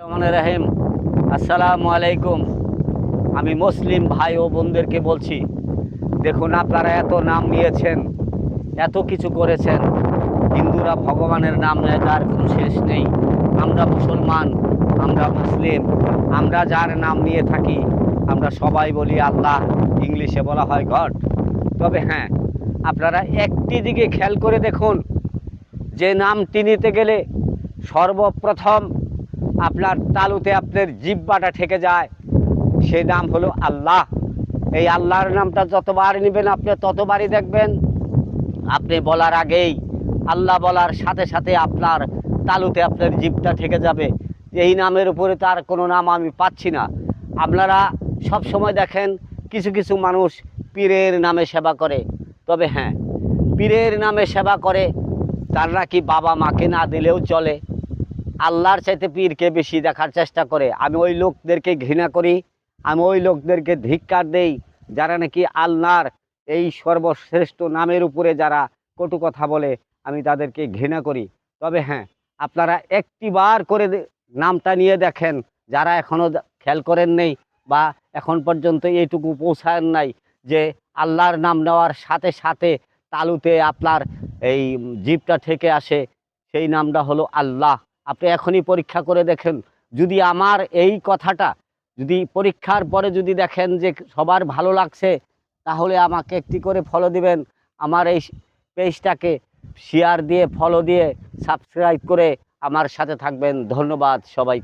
রহিম। আসসালামু আলাইকুম। আমি মুসলিম ভাই ও বোনদেরকে বলছি, দেখুন আপনারা এত নাম নিয়েছেন, এত কিছু করেছেন। হিন্দুরা ভগবানের নাম নেয়, তার কোনো শেষ নেই। আমরা মুসলমান, আমরা মুসলিম, আমরা যার নাম নিয়ে থাকি আমরা সবাই বলি আল্লাহ, ইংলিশে বলা হয় গড। তবে হ্যাঁ, আপনারা একটি দিকে খেয়াল করে দেখুন, যে নামটি নিতে গেলে সর্বপ্রথম আপনার তালুতে আপনার জিহ্বাটা ঠেকে যায়, সেই নাম হলো আল্লাহ। এই আল্লাহর নামটা যতবার নেবেন আপনি ততবারই দেখবেন আপনি বলার আগেই, আল্লাহ বলার সাথে সাথে আপনার তালুতে আপনার জিভটা ঠেকে যাবে। এই নামের উপরে তার কোনো নাম আমি পাচ্ছি না। আপনারা সব সময় দেখেন কিছু কিছু মানুষ পীরের নামে সেবা করে। তবে হ্যাঁ, পীরের নামে সেবা করে, তার নাকি বাবা মাকে না দিলেও চলে। আল্লাহর চাইতে পীরকে বেশি দেখার চেষ্টা করে। আমি ওই লোকদেরকে ঘৃণা করি, আমি ওই লোকদেরকে ধিক্কার দেই যারা নাকি আল্লাহর এই সর্বশ্রেষ্ঠ নামের উপরে যারা কটু কথা বলে, আমি তাদেরকে ঘৃণা করি। তবে হ্যাঁ, আপনারা একটিবার করে নামটা নিয়ে দেখেন, যারা এখনও খেয়াল করেন নেই বা এখন পর্যন্ত এইটুকু পৌঁছায় নাই যে আল্লাহর নাম নেওয়ার সাথে সাথে তালুতে আপনার এই জিভটা ঠেকে আসে, সেই নামটা হলো আল্লাহ। আপনি এখনই পরীক্ষা করে দেখেন। যদি আমার এই কথাটা যদি পরীক্ষার পরে যদি দেখেন যে সবার ভালো লাগছে, তাহলে আমাকে একটি করে ফলো দিবেন। আমার এই পেজটাকে শেয়ার দিয়ে, ফলো দিয়ে, সাবস্ক্রাইব করে আমার সাথে থাকবেন। ধন্যবাদ সবাই।